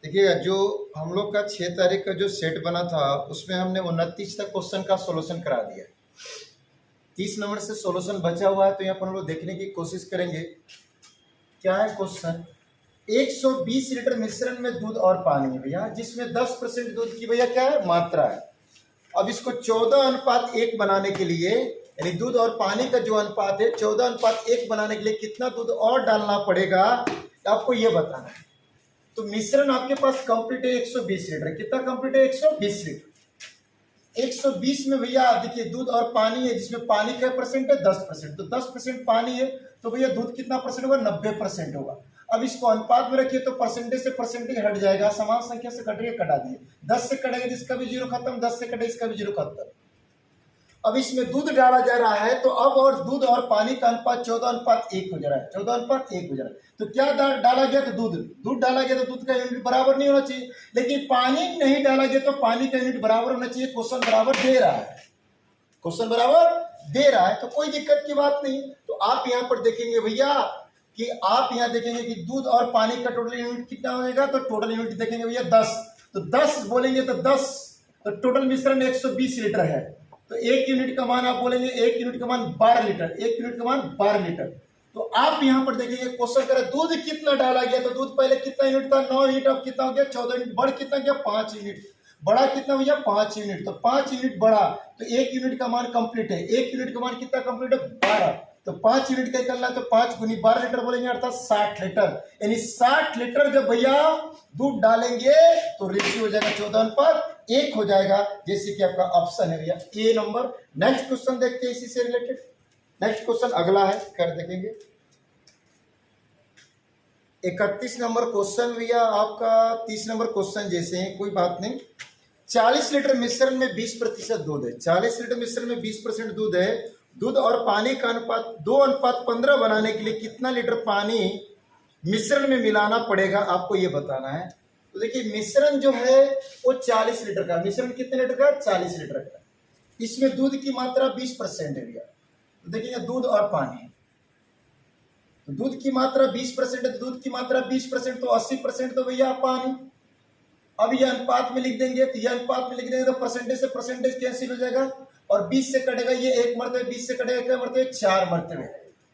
देखिएगा, जो हम लोग का 6 तारीख का जो सेट बना था उसमें हमने 29 तक क्वेश्चन का सॉल्यूशन करा दिया। 30 नंबर से सॉल्यूशन बचा हुआ है, तो यहाँ पर हम लोग देखने की कोशिश करेंगे। क्या है क्वेश्चन? 120 लीटर मिश्रण में दूध और पानी है भैया, जिसमें 10% दूध की भैया क्या है मात्रा है। अब इसको 14:1 बनाने के लिए, यानी दूध और पानी का जो अनुपात है 14:1 बनाने के लिए कितना दूध और डालना पड़ेगा, आपको ये बताना है। तो मिश्रण आपके पास कंप्लीट है 120 लीटर। कितना कंप्लीट है? 120 लीटर। 120 में भैया देखिए दूध और पानी है, जिसमें पानी का परसेंट है 10%। तो 10% पानी है तो भैया दूध कितना परसेंट होगा? 90% होगा। अब इसको अनुपात में रखिए तो परसेंटेज से परसेंटेज हट जाएगा, समान संख्या से कट रही है, कटा दिए। 10 से कटेगा तो इसका भी जीरो खत्म, 10 से कटे इसका भी जीरो खत्म। अब इसमें दूध डाला जा रहा है तो अब और दूध और पानी का अनुपात 14:1 हो जा रहा है, 14:1 हो जा रहा है। तो क्या डाला गया? तो दूध डाला गया तो दूध का यूनिट बराबर नहीं होना चाहिए, लेकिन पानी नहीं डाला गया तो पानी का यूनिट बराबर होना चाहिए। क्वेश्चन बराबर दे रहा है, क्वेश्चन बराबर दे रहा है, तो कोई दिक्कत की बात नहीं। तो आप यहाँ पर देखेंगे भैया कि आप यहाँ देखेंगे कि दूध और पानी का टोटल यूनिट कितना हो जाएगा, तो टोटल यूनिट देखेंगे भैया 10। तो 10 बोलेंगे तो 10, तो टोटल मिश्रण 120 लीटर है, तो 1 यूनिट का मान आप बोलेंगे, 1 यूनिट का मान 12 लीटर, 1 यूनिट का मान 12 लीटर। तो आप यहाँ पर देखेंगे क्वेश्चन करें दूध कितना डाला गया, तो दूध पहले कितना यूनिट था? 9 यूनिट। अब कितना हो गया? 14 यूनिट। बढ़ कितना गया? 5 यूनिट। बड़ा कितना भैया? 5 यूनिट। तो 5 यूनिट बढ़ा तो 1 यूनिट का मान कंप्लीट है। 1 यूनिट का मान कितना कंप्लीट है? 12। तो 5 यूनिट का करना है तो 5 गुनी 12 लीटर बोलेंगे, अर्थात 60 लीटर। यानी 60 लीटर जब भैया दूध डालेंगे तो रेशियो हो जाएगा 14:1 हो जाएगा, जैसे कि आपका ऑप्शन है भैया ए नंबर। नेक्स्ट क्वेश्चन देखते हैं इसी से रिलेटेड। नेक्स्ट क्वेश्चन अगला है, कर देखेंगे 31 नंबर क्वेश्चन भैया आपका। 30 नंबर क्वेश्चन जैसे हैं, कोई बात नहीं। 40 लीटर मिश्रण में 20% दूध है। 40 लीटर मिश्रण में 20% दूध है। दूध और पानी का अनुपात 2:15 बनाने के लिए कितना लीटर पानी मिश्रण में मिलाना पड़ेगा, आपको ये बताना है। तो देखिए मिश्रण जो है वो 40 लीटर का, मिश्रण कितने लीटर का? 40 लीटर का। इसमें दूध की मात्रा 20% है भैया। तो देखिए दूध और पानी, तो दूध की मात्रा 20% है, दूध की मात्रा 20%, तो 80% तो भैया पानी। अब ये अनुपात में लिख देंगे, तो ये अनुपात में लिख देंगे तो परसेंटेज से परसेंटेज कैंसिल हो जाएगा, और 20 से कटेगा ये 1 मरतबे, 20 से कटेगा क्या मरतबे? 4 मरतबे।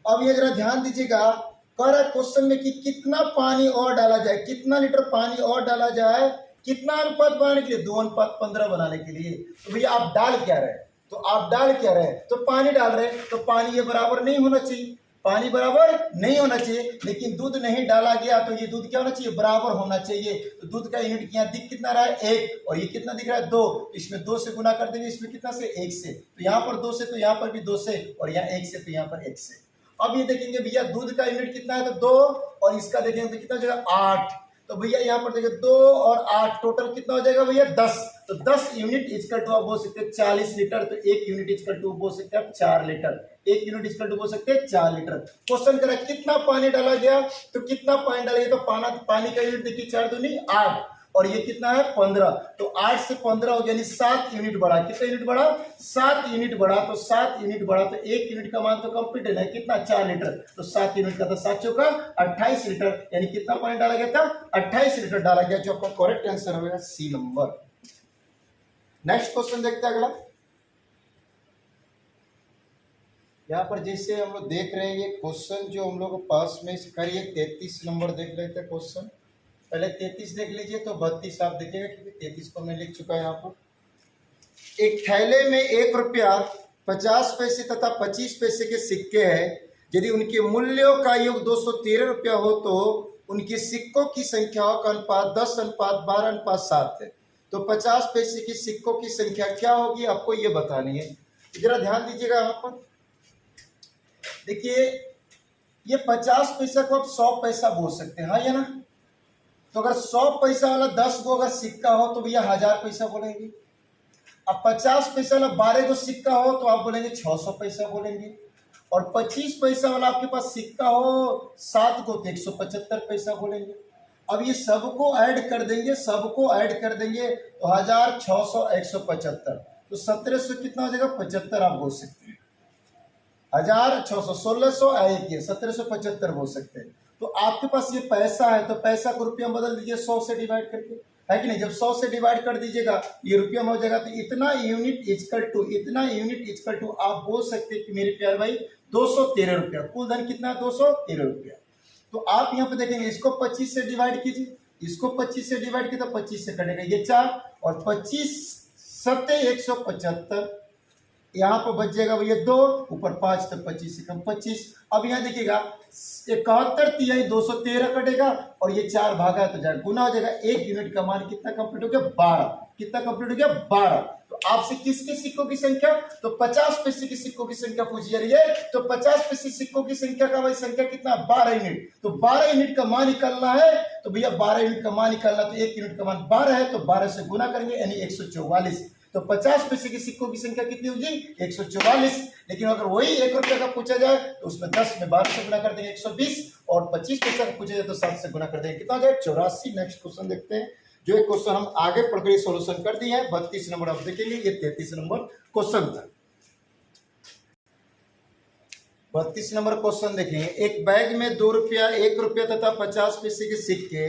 अब ये जरा ध्यान दीजिएगा, कह रहा है क्वेश्चन में कि कितना पानी और डाला जाए, कितना लीटर पानी और डाला जाए, कितना अनुपात बनाने के लिए? 2:15 बनाने के लिए। तो भैया आप डाल क्या रहे? तो आप डाल क्या रहे? तो पानी डाल रहे, तो पानी ये बराबर नहीं होना चाहिए, पानी बराबर नहीं होना चाहिए। लेकिन दूध नहीं डाला गया तो ये दूध क्या होना चाहिए? बराबर होना चाहिए। तो दूध का यूनिट यहाँ दिख कितना रहा है? 1, और ये कितना दिख रहा है? 2। इसमें 2 से गुना कर देंगे, इसमें कितना से? 1 से। तो यहाँ पर 2 से, तो यहाँ पर भी 2 से, और यहाँ 1 से, तो यहाँ पर 1 से। अब ये देखेंगे भैया दूध का यूनिट कितना है? तो 2, और इसका देखेंगे तो कितना हो जाएगा? 8। तो भैया यहाँ पर देखिए 2 और 8 टोटल कितना हो जाएगा भैया? 10। तो 10 यूनिट इजकल टू आप बोल सकते हैं 40 लीटर। तो 1 यूनिट इजकल टू बोल सकते हैं 4 लीटर। 1 यूनिट इजकल टू बोल सकते हैं 4 लीटर। क्वेश्चन करा कितना पानी डाला गया, तो कितना पानी डाला गया, तो पानी का यूनिट देखिए 4 दूनी 8, और ये कितना है? 15। तो 8 से 15 हो गया, यानी 7 यूनिट बढ़ा। कितना यूनिट बढ़ा? 7 यूनिट बढ़ा। तो 7 यूनिट बढ़ा तो 1 यूनिट का मान तो कंप्लीट है ना, कितना? 4 लीटर। तो 7 यूनिट का, तो 7 चौका 28 लीटर, यानी कितना पानी डाला गया था? 28 लीटर डाला गया, जो आपका करेक्ट आंसर होगा सी नंबर। नेक्स्ट क्वेश्चन देखते हैं अगला। यहाँ पर जैसे हम लोग देख रहे हैं ये क्वेश्चन जो हम लोग को पास में करिए, 33 नंबर देख लेते हैं क्वेश्चन। पहले 33 देख लीजिए, तो 32 आप देखिएगा, क्योंकि 33 को मैं लिख चुका है यहाँ पर। एक थैले में 1 रुपया 50 पैसे तथा 25 पैसे के सिक्के हैं। यदि उनके मूल्यों का योग 213 रुपया हो तो उनके सिक्कों की संख्याओं का अनुपात 10:12:7 है। तो 50 पैसे के सिक्कों की संख्या क्या होगी, आपको ये बतानी है। जरा ध्यान दीजिएगा यहाँ पर। देखिए ये 50 पैसा को आप 100 पैसा बोल सकते हैं, हाँ या ना? तो अगर 100 पैसा वाला 10 गो अगर सिक्का हो तो भैया 1000 पैसा बोलेंगे। अब 50 पैसा वाला 12 गो सिक्का हो तो आप बोलेंगे 600 पैसा बोलेंगे। और 25 पैसा वाला आपके पास सिक्का हो 7 गो तो 175 पैसा बोलेंगे। अब ये सबको ऐड कर देंगे, सबको ऐड कर देंगे तो 1000, 600, 175, तो 1700 कितना हो जाएगा? 75 आप बोल सकते हैं। 1000, 600, 1600, 1775 बोल सकते हैं। तो आपके पास ये पैसा है तो पैसा को रुपया में बदल दीजिए 100 से डिवाइड करके, है कि नहीं। जब 100 से डिवाइड कर दीजिएगा ये रुपया में हो जाएगा, तो इतना यूनिट इजकल टू आप बोल सकते हैं कि मेरे प्यारे भाई 213 रुपया। कुल धन कितना है? 213 रुपया। तो आप यहाँ पे देखेंगे इसको 25 से डिवाइड कीजिए, इसको 25 से डिवाइड किया तो 25 से कटेगा ये 4 और 25 सत्ते 175, यहाँ पर बच जाएगा भैया 2 ऊपर 5 तो 25 से कम 25। अब यहाँ देखिएगा 71 तिहाई 213 कटेगा और ये 4 भागा है तो जाएगा गुना हो जाएगा। 1 यूनिट का मान कितना कंप्लीट हो गया? 12। कितना कंप्लीट हो गया? 12। तो आपसे किसके सिक्कों की संख्या? तो 50 पैसे के सिक्कों की संख्या पूछी रही है। तो 50 पैसे सिक्कों की संख्या का भाई संख्या कितना? 12 यूनिट। तो 12 यूनिट का मान निकालना है तो भैया 12 यूनिट का मान निकालना, तो 1 यूनिट का मान 12 है तो 12 से गुना करेंगे यानी 144। तो 50 पैसे के सिक्कों की संख्या कितनी होगी? 144। लेकिन अगर वही 1 रुपया का पूछा जाए तो उसमें 10 में 12 से गुना कर देंगे 120 और 25 पैसा का पूछा जाए तो 7 से गुना कर देंगे, कितना हो जाए? 84। नेक्स्ट क्वेश्चन देखते हैं, जो एक क्वेश्चन हम आगे पढ़कर सॉल्यूशन कर दिए हैं। 32 नंबर आप देखेंगे, ये 33 नंबर क्वेश्चन था। 32 नंबर क्वेश्चन देखेंगे, एक बैग में 2 रुपया 1 रुपया तथा 50 पैसे के सिक्के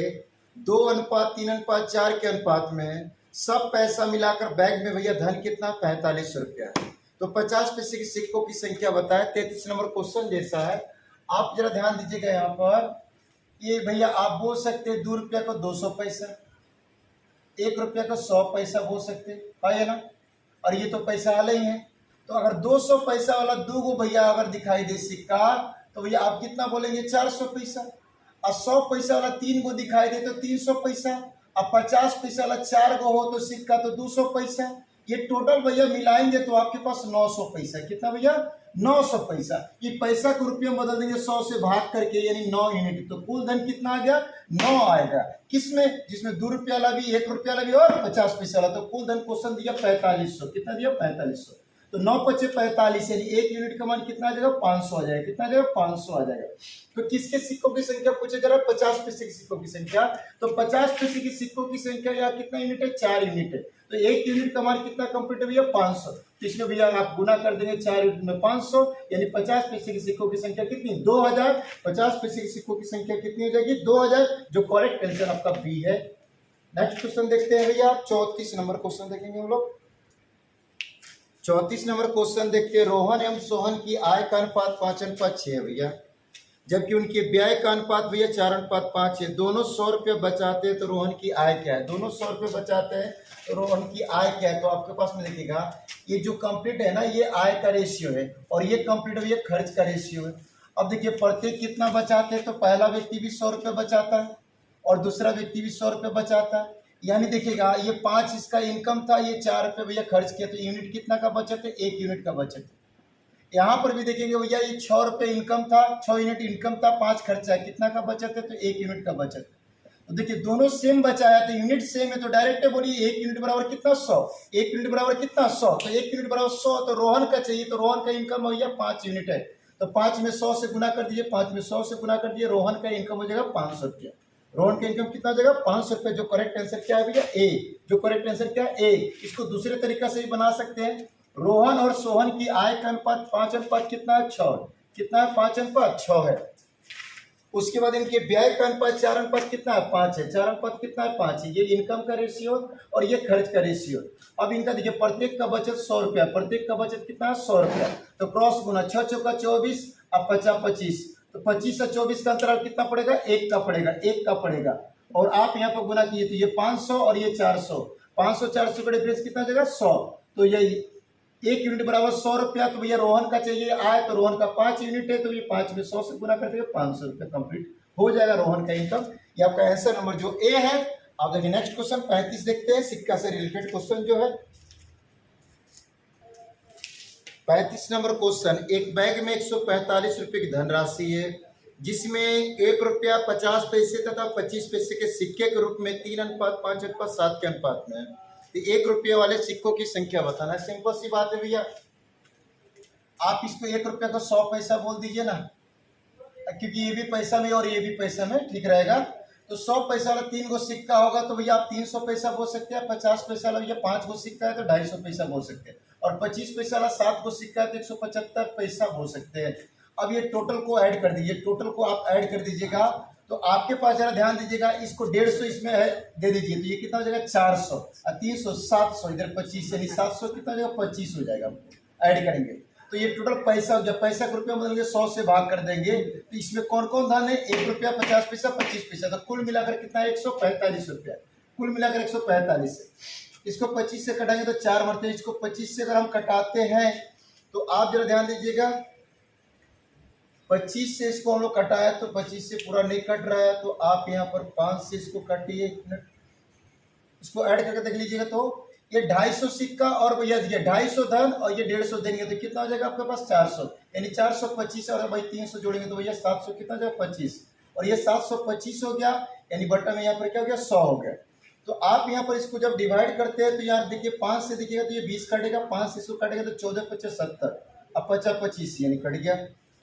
2:3:4 के अनुपात में सब पैसा मिलाकर बैग में भैया धन कितना? 45 रुपया है। तो 50 पैसे के सिक्कों की संख्या बताए। 33 नंबर क्वेश्चन जैसा है, आप जरा ध्यान दीजिएगा। यहाँ पर ये भैया आप बोल सकते हैं 2 रुपया को 200 पैसा, 1 रुपया को 100 पैसा बोल सकते है ना। और ये तो पैसा वाले ही है, तो अगर 200 पैसा वाला 2 गो भैया अगर दिखाई दे सिक्का तो भैया आप कितना बोलेंगे? 400 पैसा। और 100 पैसा वाला 3 गो दिखाई दे तो 300 पैसा। अब 50 पैसा वाला 4 गो हो तो सिक्का तो 200 पैसा। ये टोटल भैया मिलाएंगे तो आपके पास 900 पैसा। कितना भैया? 900 पैसा। ये पैसा को रुपये में बदल देंगे 100 से भाग करके यानी 9 यूनिट, तो कुल धन कितना आ गया? 9 आएगा। किसमें? जिसमें 2 रुपया वाला भी 1 रुपया वाला भी और 50 पैसा वाला। तो कुल धन क्वेश्चन दिया 4500। कितना दिया? 4500। तो 9 × 5 = 45 यानी 1 यूनिट का मान कितना आ जाएगा? 500 आ जाएगा। कितना आ जाएगा? 500 आ जाएगा। तो किसके सिक्कों की संख्या पूछे जा रहा है? 50 पैसे के सिक्कों की संख्या। तो 50 पैसे की सिक्कों की संख्या या कितना यूनिट है? 4 यूनिट है। तो 1 यूनिट का मान कितना कंप्लीट है भैया? 500। तो इसमें भैया आप गुना कर देंगे 4 यूनिट में 500 यानी 50 पैसे की सिक्कों की संख्या कितनी? 2000। 50 पैसे की सिक्कों की संख्या कितनी हो जाएगी? 2000, जो करेक्ट आंसर आपका बी है। नेक्स्ट क्वेश्चन देखते हैं भैया, 34 नंबर क्वेश्चन देखेंगे हम लोग। 34 नंबर क्वेश्चन देखते हैं, रोहन एवं सोहन की आय का अनुपात 5:6 है भैया, जबकि उनके व्यय का अनुपात भैया 4:5 है। दोनों 100 रुपये बचाते हैं तो रोहन की आय क्या है? दोनों 100 रुपये बचाते हैं तो रोहन की आय क्या है? तो आपके पास में देखिएगा ये जो कंप्लीट है ना, ये आय का रेशियो है और ये कंप्लीट है ये खर्च का रेशियो है। अब देखिए प्रत्येक कितना बचाते हैं, तो पहला व्यक्ति भी 100 रुपये बचाता है और दूसरा व्यक्ति भी 100 रुपये बचाता है। यानी देखिएगा ये 5 इसका इनकम था, ये 4 रुपये भैया खर्च किया, तो यूनिट कितना का बचत है? 1 यूनिट का बचत है। यहाँ पर भी देखेंगे भैया ये 6 रुपये इनकम था, 6 यूनिट इनकम था, 5 खर्चा है, कितना का बचत है? तो 1 यूनिट का बचत है। तो देखिए दोनों सेम बचाया तो यूनिट सेम है, तो डायरेक्ट बोलिए 1 यूनिट बराबर कितना? 100। 1 यूनिट बराबर कितना? 100। तो 1 यूनिट बराबर 100, तो रोहन का चाहिए, तो रोहन का इनकम भैया 5 यूनिट है, तो 5 में 100 से गुना कर दीजिए, 5 में 100 से गुना कर दीजिए, रोहन का इनकम हो जाएगा 500 रुपया। रोहन का इनकम कितना हो जाएगा? 500 रुपये। जो करेक्ट आंसर क्या है भैया? ए। जो करेक्ट आंसर क्या है? ए। इसको दूसरे तरीका से भी बना सकते हैं, रोहन और सोहन की आय का अनुपात 5:6 कितना है? 6। कितना है? 5:6 है। उसके बाद इनके व्यय का अनुपात 4:5 कितना है? 5 है। 4:5 कितना है? 5 है। ये इनकम का रेशियो और ये खर्च का रेशियो। अब इनका देखिए प्रत्येक का बचत 100 रुपया, प्रत्येक का बचत कितना है? 100 रुपया। तो क्रॉस गुना 6 चौका 24 अब 50 25, तो 25 से 24 का अंतराल कितना पड़ेगा? 1 का पड़ेगा, 1 का पड़ेगा। और आप यहाँ पर गुना कीजिए तो ये 500 और ये 400, 500 400 का डिफरेंस कितना हो जाएगा? 100। तो ये 1 यूनिट बराबर 100 रुपया। तो भैया रोहन का चाहिए आय, तो रोहन का 5 यूनिट है, तो ये 5 में 100 से गुना करते हुए 500 रुपया कंप्लीट हो जाएगा रोहन का इनकम। ये आपका आंसर नंबर जो ए है। आप देखिए नेक्स्ट क्वेश्चन 35 देखते हैं, सिक्का से रिलेटेड क्वेश्चन जो है 35 नंबर क्वेश्चन, एक बैग में 145 रुपये की धनराशि है जिसमें 1 रुपया 50 पैसे तथा 25 पैसे के सिक्के के रूप में 3:5:7 के अनुपात में 1 रुपये वाले सिक्कों की संख्या बताना है। सिंपल सी बात है भैया, आप इसको 1 रुपये को 100 पैसा बोल दीजिए ना, क्योंकि ये भी पैसा में और ये भी पैसा में ठीक रहेगा। तो 100 पैसा वाला 3 गो सिक्का होगा तो भैया आप 300 पैसा बोल सकते हैं। 50 पैसा वाला भैया 5 गो सिक्का है तो 250 पैसा बोल सकते हैं। और 25 पैसा वाला 7 गो सिक्का है तो 175 पैसा बोल सकते हैं। अब ये टोटल को ऐड कर दीजिए, टोटल को आप ऐड कर दीजिएगा तो आपके पास जरा ध्यान दीजिएगा, इसको 150 इसमें है दे दीजिए, तो ये कितना हो जाएगा 400 और 300 700, इधर 25 यानी 700 कितना हो जाएगा 25 हो जाएगा, ऐड करेंगे तो ये टोटल पैसा, जब पैसा को रुपया बदलेंगे 100 से भाग कर देंगे तो इसमें कौन कौन धन है, 1 रुपया 50 पैसा 25 पैसा, तो कुल मिलाकर कितना है 145 रुपया, कुल मिलाकर 145 है। इसको 25 से कटाएंगे तो 4 मरते हैं, इसको 25 से अगर हम कटाते हैं तो आप जरा ध्यान दीजिएगा, 25 से इसको हम लोग कटाया तो 25 से पूरा नहीं कट रहा है, तो आप यहाँ पर 5 से इसको काटिए, इसको ऐड करके देख लीजिएगा तो ये 250 सिक्का और भैया देखिए 250 धन और ये 150 देंगे तो कितना हो जाएगा आपके पास 400, यानी 425 और भाई 300 जोड़ेंगे तो भैया 700 कितना हो जाएगा 25, और ये 725 हो गया, यानी बटा में यहाँ पर क्या हो गया 100 हो गया। तो आप यहाँ पर इसको जब डिवाइड करते हैं तो यहाँ देखिए 5 से देखिएगा तो ये 20 कटेगा, 5 से इसको कटेगा तो 14 25 70, अब 50 25 यानी कट गया,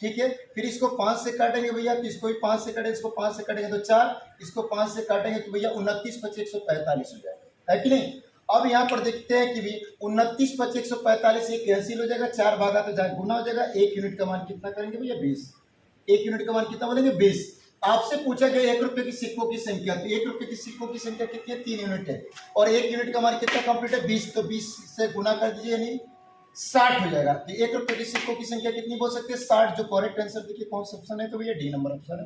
ठीक है। फिर इसको 5 से काटेंगे भैया तो इसको भी 5 से काटेंगे, इसको 5 से काटेंगे तो 4, इसको 5 से काटेंगे तो भैया 29 25 145 हो जाएगा, है कि नहीं। अब यहाँ पर देखते हैं कि भी 29 25 145 ये कैंसिल हो जाएगा, 4 भागा तो जाए गुना हो जाएगा, 1 यूनिट का मान कितना करेंगे भैया 20, 1 यूनिट का मान कितना बोलेंगे 20। आपसे पूछा गया 1 रुपए की सिक्कों की संख्या, तो 1 रुपए की सिक्कों की संख्या कितनी है 3 यूनिट है, और 1 यूनिट का मान कितना कंप्लीट है 20, तो 20 से गुना कर दीजिए यानी 60 हो जाएगा। तो 1 रुपए की सिक्कों की संख्या कितनी बोल सकते हैं 60, जो करेक्ट आंसर देखिए कौन सा ऑप्शन है, तो भैया डी नंबर ऑप्शन है।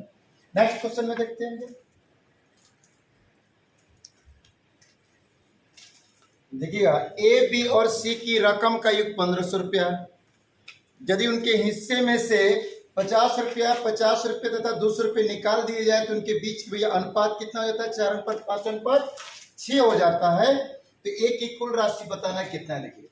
नेक्स्ट क्वेश्चन में देखते हैं, देखिएगा ए बी और सी की रकम का युग 1500 रुपया है, यदि उनके हिस्से में से 50 रुपया 50 रुपये तथा 200 रुपये निकाल दिए जाए तो उनके बीच भैया अनुपात कितना हो जाता है 4:5:6 हो जाता है। तो ए की कुल राशि बताना कितना है, देखिए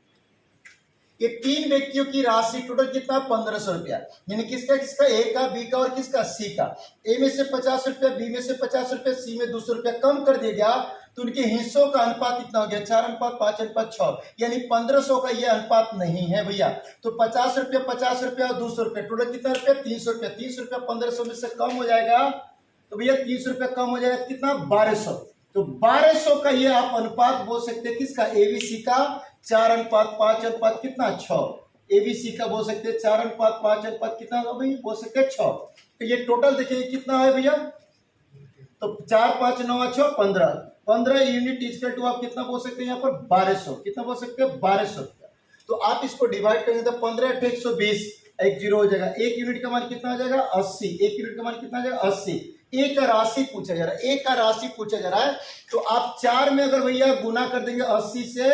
ये 3 व्यक्तियों की राशि टोटल कितना 1500 रुपया, यानी किसका किसका, ए का बी का और किसका सी का। ए में से 50 रुपया, बी में से 50 रुपया, सी में 200 रुपया कम कर दिया गया तो उनके हिस्सों का अनुपात कितना हो गया 4:5:6, यानी 1500 का ये अनुपात नहीं है भैया। तो 50 रुपया 50 रुपया और 200 रुपया टोटल कितना रुपया 300 रुपया, 300 रुपया 1500 में से कम हो जाएगा तो भैया 300 रुपया कम हो जाएगा कितना 1200, तो 1200 का ये आप अनुपात बोल सकते हैं किसका, एबीसी का 4:5 कितना 6, एबीसी का बोल सकते हैं 4:5 कितना भाई बोल सकते हैं 6। तो ये टोटल देखिए कितना है भैया, तो 4 5 9 6 15 यूनिट इक्वल टू आप कितना बोल सकते हैं यहाँ पर 1200, कितना बोल सकते हैं 1200। तो आप इसको डिवाइड करेंगे तो 15 8 120, एक जीरो हो जाएगा, 1 यूनिट का मान कितना हो जाएगा 80, 1 यूनिट का मान कितना हो जाएगा 80। ए का राशि पूछा जा रहा है, ए का राशि पूछा जा रहा है, तो आप 4 में अगर भैया गुना कर देंगे 80 से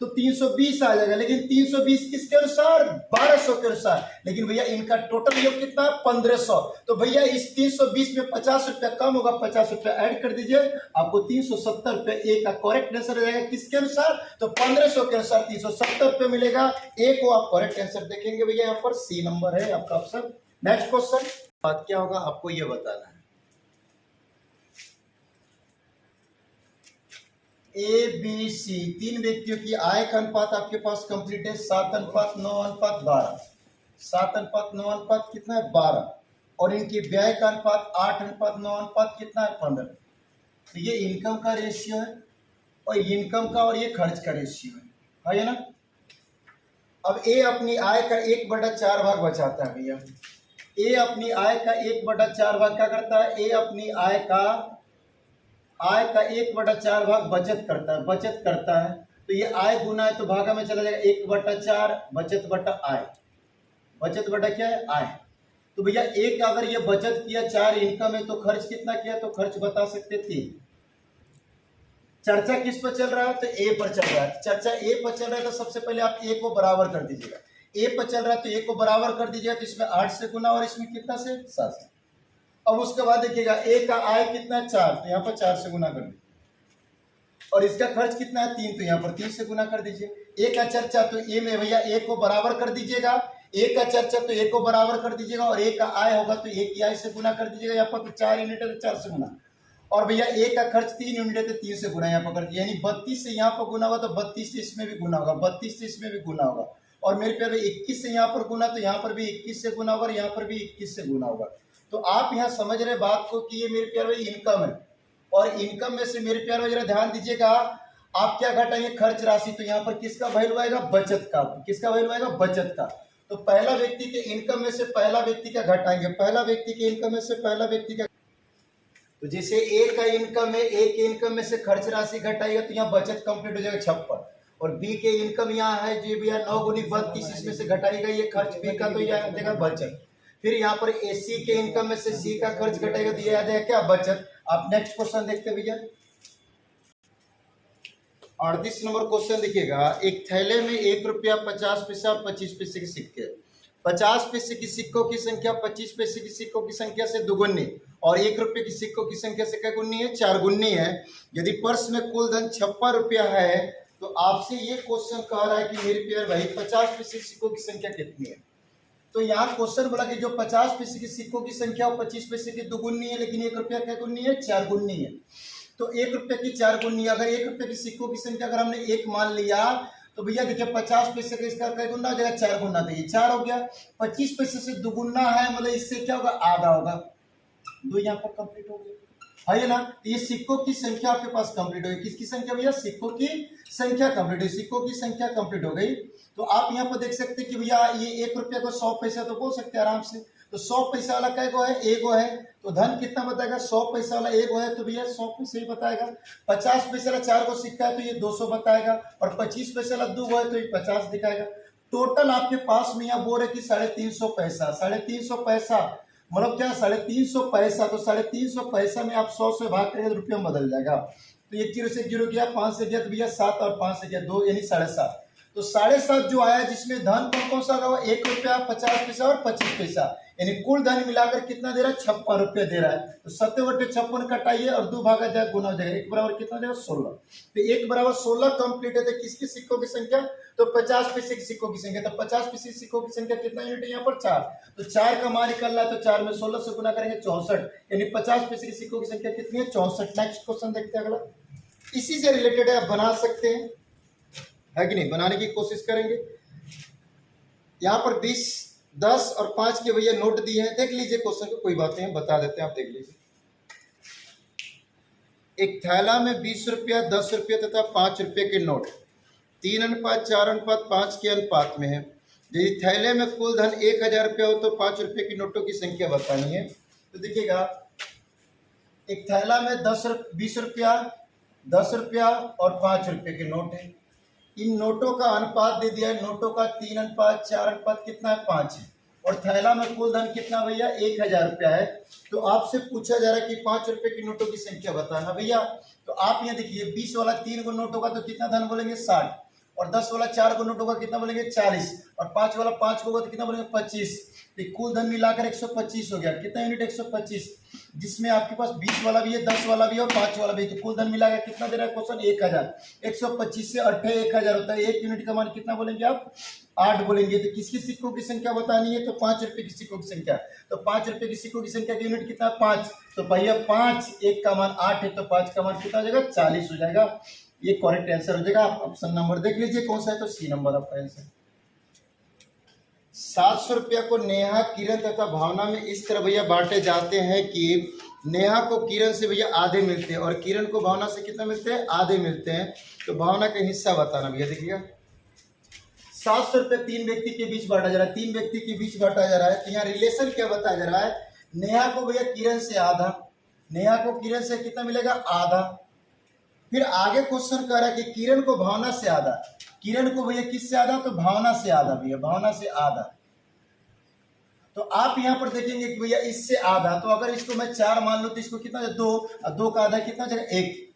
तो 320 आ जाएगा, लेकिन 320 किसके अनुसार 1200 के अनुसार, लेकिन भैया इनका टोटल योग कितना 1500, तो भैया इस 320 में 50 रुपया कम होगा, 50 रुपया ऐड कर दीजिए, आपको 370 रुपये ए का करेक्ट आंसर हो जाएगा, किसके अनुसार तो 1500 के अनुसार 370 रुपये मिलेगा। ए को आप करेक्ट आंसर देखेंगे भैया यहाँ पर सी नंबर है आपका ऑप्शन। नेक्स्ट क्वेश्चन बात क्या होगा आपको ये बताना है, ए बी सी 3 व्यक्तियों की आय का अनुपात आपके पास कंप्लीट है 7:9:12, 7:9 कितना है 12, और इनकी व्यय का अनुपात 8:9 कितना है 15। तो ये इनकम का रेशियो है और इनकम का और ये खर्च का रेशियो है ना। अब ए अपनी आय का 1/4 भाग बचाता है भैया, ए अपनी आय का 1/4 भाग क्या करता है, ए अपनी आय का 1/4 भाग बचत करता है, तो ये आय गुना है तो भागा में चला जाएगा 1/4 बचत बटा आय, बचत बटा क्या है आय। तो भैया एक अगर ये बचत किया 4 इनकम है तो खर्च कितना किया, तो खर्च बता सकते 3। चर्चा किस पर चल रहा है, तो ए पर चल रहा है, चर्चा ए पर चल रहा है, तो सबसे पहले आप ए को बराबर कर दीजिएगा, ए पर चल रहा है तो ए को बराबर कर दीजिएगा, तो इसमें 8 से गुना और इसमें कितना से 7 से। अब उसके बाद देखिएगा ए का आय कितना है 4, तो यहाँ पर 4 से गुना कर दीजिए, और इसका खर्च कितना है 3, तो यहाँ पर 3 से गुना कर दीजिए। ए का चर्चा तो ए में भैया ए को बराबर कर दीजिएगा, ए का चर्चा तो ए को बराबर कर दीजिएगा, और ए का आय होगा तो ए की आय से गुना कर दीजिएगा, यहाँ पर तो 4 यूनिट है तो 4 से गुना, और भैया ए का खर्च 3 यूनिट है तो 3 से गुना यहाँ पर कर दिया, यानी 32 से यहाँ पर गुना होगा तो 32 से इसमें भी गुना होगा, 32 से इसमें भी गुना होगा, और मेरे प्यारे 21 से यहाँ पर गुना तो यहाँ पर भी 21 से गुना होगा और यहाँ पर भी 21 से गुना होगा। तो आप यहाँ समझ रहे बात को कि ये मेरे प्यारे इनकम है, और इनकम में से मेरे प्यारे जरा ध्यान दीजिएगा आप क्या घटाएंगे खर्च राशि, तो यहाँ पर किसका वैल्यू आएगा बचत का, किसका वैल्यू आएगा बचत का। तो पहला व्यक्ति के इनकम में से पहला व्यक्ति का घटाएंगे, पहला व्यक्ति के इनकम में से पहला व्यक्ति का, तो जैसे ए का इनकम है, ए के इनकम में से खर्च राशि घटाएगा तो यहाँ बचत कंप्लीट हो जाएगा 56, और बी के इनकम यहाँ है जी भैया 9 गुनी 32, इसमें से घटाएगा ये खर्च बी का, तो यह आ जाएगा बचत। फिर यहाँ पर ए सी के इनकम में से सी का खर्च घटाएगा तो ये आ जाएगा क्या, बचत। आप नेक्स्ट क्वेश्चन देखते भैया 38 नंबर क्वेश्चन देखिएगा। एक थैले में 1 रुपया 50 पैसा और 25 पैसे के सिक्के, 50 पैसे की सिक्कों की संख्या 25 पैसे की सिक्कों की संख्या से दुगुनी और 1 रुपये की सिक्कों की संख्या से क्या गुनी है, 4 गुनी है। यदि पर्स में कुल धन 56 रुपया है तो आपसे ये क्वेश्चन कह रहा है कि मेरे प्यार भाई 50 पैसे की सिक्कों की संख्या कितनी है। तो यहाँ क्वेश्चन बोला कि जो 50 पैसे की सिक्कों की संख्या 25 पैसे की दुगुनी है, लेकिन 1 रुपया क्या गुनी है, 4 गुनी है। तो 1 रुपये की 4 गुनी, अगर 1 रुपये की सिक्कों की संख्या अगर हमने 1 मान लिया तो भैया देखिए 50 पैसे का इसका क्या गुना हो जाएगा, 4 गुना, तो ये 4 हो गया। 25 पैसे से दुगुना है मतलब इससे क्या होगा, आधा होगा, 2 यहाँ पर कंप्लीट हो गया है ना। ये सिक्कों की संख्या आपके पास कंप्लीट हो गई। किसकी संख्या भैया, सिक्कों की संख्या कंप्लीट हुई, सिक्कों की संख्या कंप्लीट हो गई। तो आप यहाँ पर देख सकते हैं कि भैया ये 1 रुपया को 100 पैसा तो बोल सकते हैं आराम से। तो 100 पैसा वाला क्या है, एगो है, तो धन कितना बताएगा, 100 पैसा वाला एगो है तो भैया 100 पैसे ही बताएगा। 50 पैसे वाला 4 को सिक्का है तो ये 200 बताएगा, और 25 पैसे वाला 2 है तो ये 50 दिखाएगा। टोटल आपके पास में यहाँ बोल रहे कि 350 पैसा, 350 पैसा मतलब क्या, 350 पैसा, तो 350 पैसा में आप 100 से भाग करेंगे तो रुपये में बदल जाएगा। तो 1 0 से 0 गया, 5 से गया तो भैया 7, और 5 से गया 2 यानी 7.5। तो 7.5 जो आया जिसमें धन कौन कौन सा होगा, 1 रुपया 50 पैसा और 25 पैसा, यानी कुल धन मिलाकर कितना दे रहा है, 56 रुपये दे रहा है। तो 7/56 कटाइए और 2 भागा जाए गुना हो जाएगा, 1 बराबर कितना हो जाएगा, 16। तो 1 बराबर 16 कंप्लीट है। तो किसकी सिक्कों की संख्या, तो 50 पैसे की सिक्कों की संख्या, तो 50 पैसे की सिक्कों की संख्या कितना यूनिट है यहाँ पर, 4। तो 4 का मान निकलना है तो 4 में 16 से गुना करेंगे 64, यानी 50 पैसे की सिक्कों की संख्या कितनी है, 64। नेक्स्ट क्वेश्चन देखते हैं अगला, इसी से रिलेटेड है, आप बना सकते हैं है कि नहीं, बनाने की कोशिश करेंगे। यहाँ पर 20, 10 और 5 के भैया नोट दिए हैं, देख लीजिए क्वेश्चन को, कोई बात नहीं बता देते हैं, आप देख लीजिए। एक थैला में 20 रुपया, 10 रुपया तथा 5 रुपये के नोट 3:4:5 के अनुपात में है। यदि थैले में कुल धन 1000 रुपया हो तो 5 रुपये की नोटों की संख्या बतानी है। तो देखिएगा एक थैला में 20 रुपया, 10 रुपया और 5 रुपये के नोट है। इन नोटों का अनुपात दे दिया है, नोटों का 3:4 कितना है, 5 है, और थैला में कुल धन कितना भैया, 1000 रुपया है। तो आपसे पूछा जा रहा है कि 5 रुपये की नोटों की संख्या बताना भैया। तो आप यहाँ देखिए 20 वाला 3 को नोट होगा तो कितना धन बोलेंगे, 60, और 10 वाला 4 को नोट होगा कितना बोलेंगे, 40, और 5 वाला 5 को होगा तो कितना बोलेंगे, 25। तो कुल धन मिलाकर 125 हो गया, कितना यूनिट, 125, जिसमें आपके पास 20 वाला भी है, 10 वाला भी है और 5 वाला भी है। तो कुल धन मिलाकर कितना दे रहा है क्वेश्चन, 1000। 125 से 8 1000 होता है, 1 यूनिट का मान कितना बोलेंगे आप, 8 बोलेंगे। तो किसकी सिक्कों की संख्या बतानी है, तो 5 रुपये की सिक्कों की संख्या। तो 5 रुपये की सिक्कों की संख्या की यूनिट कितना, 5। तो भैया 5, 1 का मान 8 है तो 5 का मान कितना हो जाएगा, 40 हो जाएगा। ये करेक्ट आंसर हो जाएगा। आप ऑप्शन नंबर देख लीजिए कौन सा है, तो सी नंबर आपका आंसर। 700 रुपया को नेहा, किरण तथा भावना में इस तरह भैया बांटे जाते हैं कि नेहा को किरण से भैया आधे मिलते हैं और किरण को भावना से कितना मिलते हैं, आधे मिलते हैं। तो भावना का हिस्सा बताना भैया। देखिएगा 700 रुपये 3 व्यक्ति के बीच बांटा जा रहा है, 3 व्यक्ति के बीच बांटा जा रहा है। तो यहाँ रिलेशन क्या बताया जा रहा है, नेहा को भैया किरण से आधा, नेहा को किरण से कितना मिलेगा, आधा। फिर आगे क्वेश्चन कह रहा है कि किरण को भावना से आधा, किरण को भैया किससे आधा, तो भावना से आधा भैया, भावना से आधा। तो आप यहाँ पर देखेंगे कि भैया इससे आधा, तो अगर इसको मैं 4 मान लूं तो इसको कितना, 2, और 2 का आधा कितना हो जाएगा, 1।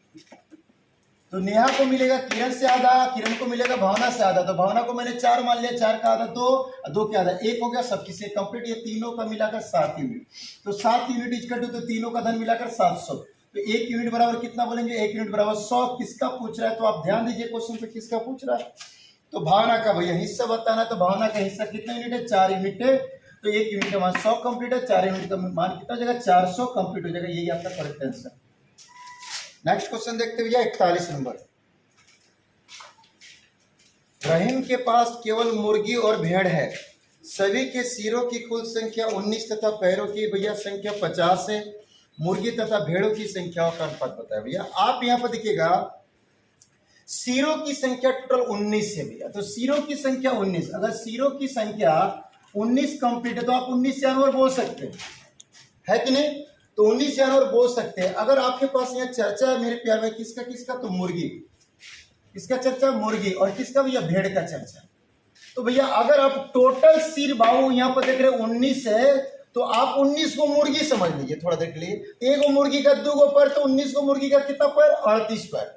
तो नेहा को मिलेगा किरण से आधा, किरण को मिलेगा भावना से आधा। तो भावना को मैंने 4 मान लिया, 4 का आधा 2, और 2 के आधा 1 हो गया, सब किसे कंप्लीट। ये तीनों का मिलाकर 7 यूनिट। तो 7 यूनिट इक्वल टू, तो तीनों का धन मिलाकर 700। तो 1 यूनिट बराबर कितना बोलेंगे, 1 यूनिट बराबर 100। किसका पूछ रहा है, तो आप ध्यान दीजिए क्वेश्चन पे, किसका पूछ रहा है, तो भावना का भैया हिस्सा बताना है। तो भावना का हिस्सा कितना यूनिट है, 4 यूनिट है। तो 1 यूनिट का मान 100 कंप्लीट है, 4 यूनिट का मान कितना हो जाएगा, 400 कंप्लीट हो जाएगा। यही आपका करेक्ट आंसर। नेक्स्ट क्वेश्चन देखते भैया 41 नंबर। रहीम के पास केवल मुर्गी और भेड़ है, सभी के सिरों की कुल संख्या 19 तथा पैरों की भैया संख्या 50 है। मुर्गी तथा भेड़ों की संख्याओं का अनुपात बताया भैया। आप यहाँ पर देखिएगा सीरो की संख्या टोटल 19 है भैया, तो सीरो की संख्या 19, अगर सीरो की संख्या 19 कंप्लीट है तो आप 19 जानवर बोल सकते है कि नहीं, तो 19 जानवर बोल सकते हैं। अगर आपके पास यहाँ चर्चा है मेरे प्यार में किसका किसका, तो मुर्गी, किसका चर्चा, मुर्गी, और किसका भैया, भेड़ का चर्चा। तो भैया अगर आप टोटल सिर बाहु यहाँ पर देख रहे 19 है, तो आप 19 को मुर्गी समझ लीजिए थोड़ा देर के लिए। एक मुर्गी का 2 पैर, तो 19 को मुर्गी का कितना पैर, 38 पैर,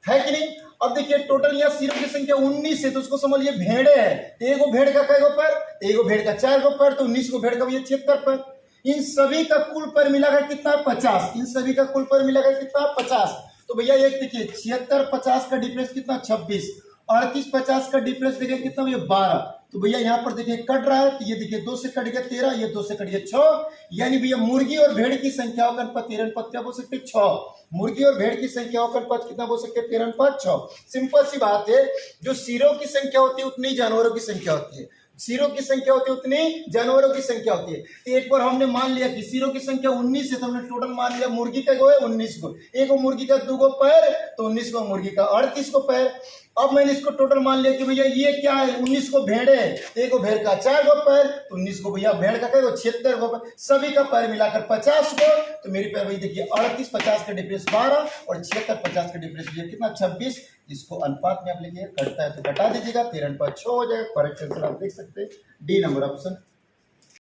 है कि नहीं। अब देखिए टोटल यहाँ सिरों की संख्या 19 है, तो उसको समझिए भेड़े है, तो एक भेड़ का कई पैर, एक भेड़ का 4 पैर, तो 19 को भेड़ का भैया 76 पैर। इन सभी का कुल पैर मिलाकर कितना, 50, इन सभी का कुल पैर मिलाकर कितना, 50। तो भैया एक देखिए 76 50 का डिफरेंस कितना, 26, 38 50 का डिफरेंस देखिए कितना भैया, 12। तो भैया यहाँ पर देखिए कट रहा है, तो ये देखिए 2 से कट गया 13, ये 2 से कट गया 6, यानी भैया मुर्गी और भेड़ की संख्या का अनुपात 13:5 क्या बोल सकते हैं, 6। मुर्गी और भेड़ की संख्या का अनुपात कितना बोल सकते हैं, 13:5, 6। सिंपल सी बात है, जो सिरों की संख्या होती है उतनी जानवरों की संख्या होती है, सिरों की संख्या होती है उतनी जानवरों की संख्या होती है। तो एक बार हमने मान लिया कि सिरों की संख्या 19 है, तो हमने टोटल मान लिया मुर्गी का है 19 को, एक मुर्गी का 2 पैर, तो 19 को मुर्गी का 38 को पैर। अब मैंने इसको टोटल मान लिया कि भैया ये क्या है, 19 को भेड़ है, एक भेड़ का 4 पैर, तो 19 को भैया भेड़ का 76 पैर, सभी का पैर मिलाकर 50 को। तो मेरी पैर भाई देखिए 38 50 का डिफरेंस 12 और 76 50 का डिफरेंस भैया कितना, 26। इसको अनुपात में आप लिखिए, कटता है तो घटा दीजिएगा, 13:6 हो जाएगा। करेक्ट आंसर आप देख सकते हैं डी नंबर ऑप्शन